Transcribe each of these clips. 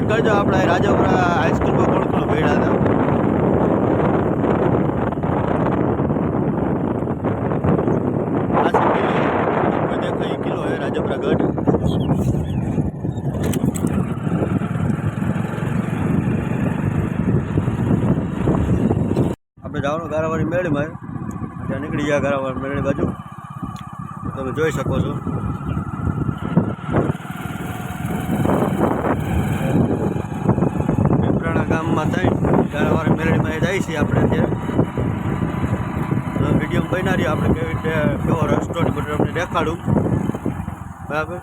Comment કરજો આપણે રાજપરા હાઈસ્કૂલમાં કોણ કોણ ભેળા હતા. દેખાય કિલ્લો હે રાજપરા ગઢ. આપણે જવાનું ગારાવાળી મેળીમાં ત્યાં નીકળી ગયા ગારાવાળી મેળી બાજુ તમે જોઈ શકો છો. પીપરાણા ગામમાં થઈ ગારાવાળી મેળીમાં જાય છીએ આપણે અત્યારે વિડીયો બના રહ્યો આપણે કેવી રીતે કેવો રસ્તો ને બધું તમને દેખાડું. બરાબર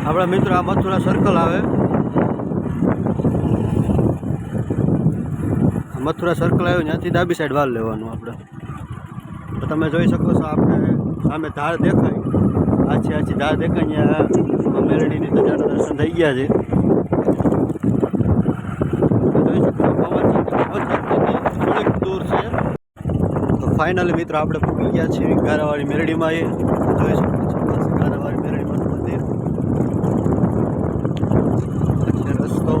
આપણા મિત્રો આ મથુરા સર્કલ આવે. મથુરા સર્કલ આવ્યું ત્યાંથી ડાબી સાઈડ વાલ લેવાનું આપણે. તો તમે જોઈ શકો છો આપણે સામે ધાર દેખાય આછી ધાર દેખાય ત્યાં મેલડીની તજાના દર્શન થઈ ગયા છે. જોઈ શકો થોડીક દૂર છે. તો ફાઇનલી મિત્રો આપણે પૂકી ગયા છીએ ગારાવાળી મેલડીમાં. એ જોઈ શકો છો ગારાવાળી મેલડીમાં મંદિર છે રસ્તો.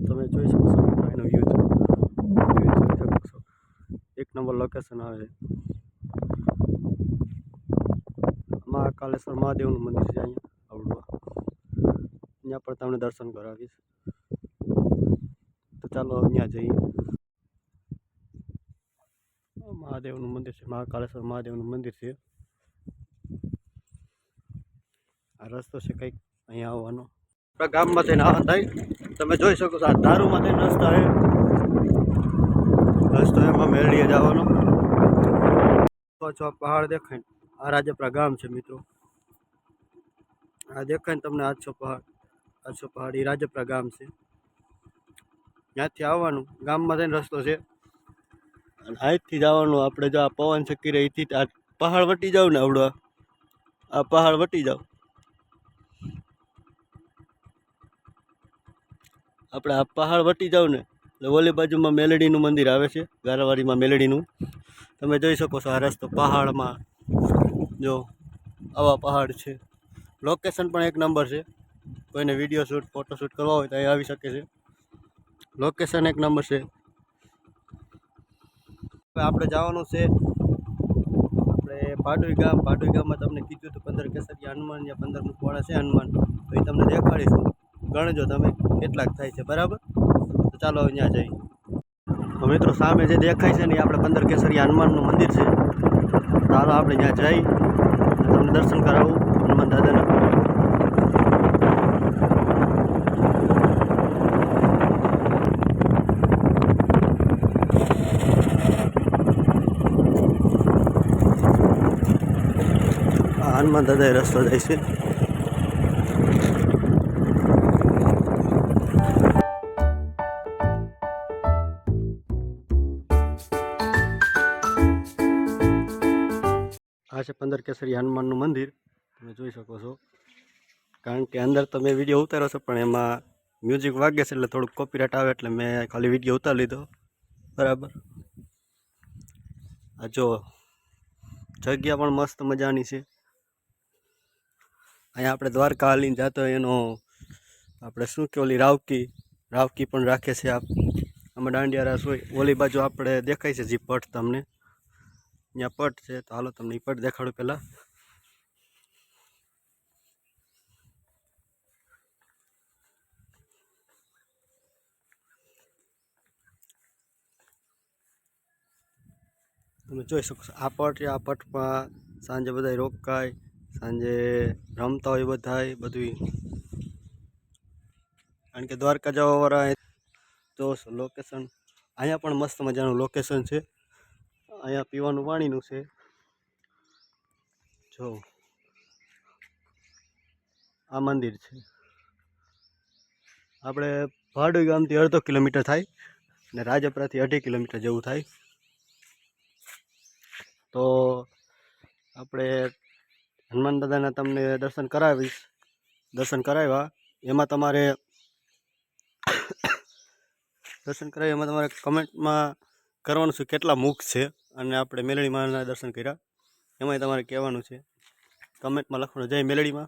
તમે જોઈ શકો છો એનો વ્યૂ જોઈ શકો છો. એક નંબર લોકેશન આવે છે. મહાકાલેશ્વર મહાદેવનું મંદિર છે અહીંયા આવડું. અહીંયા પણ તમને દર્શન કરાવીશ. તો ચાલો અહીંયા જઈએ. મહાદેવનું મંદિર છે, મહાકાલેશ્વર મહાદેવનું મંદિર છે. આ રસ્તો છે કંઈક અહીંયા આવવાનો. આપણા ગામમાં થઈને આ થાય તમે જોઈ શકો છો. આ ધારુમાં થઈને રસ્તો એમાં મેળવીએ જવાનો. પાછો પહાડ દેખાય આ રાજપરા ગામ છે મિત્રો. આ દેખાય ને તમને આછો પહાડ એ રાજપરા ગામ છે. ત્યાંથી આવવાનું ગામમાં થઈને રસ્તો છે અને અહીંથી જવાનું આપણે. જો આ પવન ચક્કી રહીથી આ પહાડ વટી જાવ ને આવડો આ પહાડ વટી જાવ આપણે આ પહાડ વટી જાવ ને એટલે ઓલી બાજુમાં મેલડીનું મંદિર આવે છે. ગારાવાડીમાં મેલડીનું તમે જોઈ શકો છો. આ રસ્તો પહાડમાં જો આવા પહાડ છે. લોકેશન પણ એક નંબર છે. કોઈને વિડીયો શૂટ ફોટોશૂટ કરવા હોય તો અહીં આવી શકે છે. લોકેશન એક નંબર છે. હવે આપણે જવાનું છે આપણે પાડોઈ ગામમાં તમને કીધું તો 15 કેસરિયા હનુમાન या 15 મુખવાળા છે હનુમાન. તો એ તમને દેખાડીશું. ગણજો તમે કેટલાક થાય છે. બરાબર તો ચાલો અહીંયા જઈએ. તો મિત્રો સામે જે દેખાય છે ને એ આપણે 15 કેસરિયા હનુમાનનું મંદિર છે. ચાલો આપણે ત્યાં જઈ તમને દર્શન કરાવું હનુમાન દાદાના. હનુમાન દાદા રસ્તો જાય છે. આ છે 15 કેસરી હનુમાનનું મંદિર. તમે જોઈ શકો છો. કારણ કે અંદર તો મેં વિડીયો ઉતાર્યો છે પણ એમાં મ્યુઝિક વાગે છે એટલે થોડુંક કોપીરાઇટ આવે એટલે મેં ખાલી વિડીયો ઉતારી લીધો. બરાબર આ જો જગ્યા પણ મસ્ત મજાની છે. અહીંયા આપણે દ્વારકા હાલીને જતો એનો આપણે શું કે ઓલી રાવકી પણ રાખે છે. આમાં દાંડિયા રાસ હોય. ઓલી બાજુ આપણે દેખાય છે જે પટ તમને અહીંયા પટ છે. તો હાલો તમને એ પટ દેખાડું પહેલાં. તમે જોઈ શકો છો આ પટ. આ પટમાં સાંજે બધાય રોકાય, સાંજે રમતા હોય બધાય બધું. કારણ કે દ્વારકા જવાવાળા તો લોકેશન અહીંયા પણ મસ્ત મજાનું લોકેશન છે. અહીંયા પીવાનું પાણીનું છે. જો આ મંદિર છે. આપણે ભાડુઈ ગામથી 1.5 કિલોમીટર થાય ને રાજપરાથી 2.5 કિલોમીટર જેવું થાય. તો આપણે હનુમાન દાદાના તમને દર્શન કરાવીશ. દર્શન કરાવ્યા એમાં તમારે કમેન્ટમાં કરવાનું છે કેટલા મુખ છે. અને આપણે મેલડી માના દર્શન કર્યા એમાંય તમારે કહેવાનું છે. કમેન્ટમાં લખવાનું જય મેલડીમાં.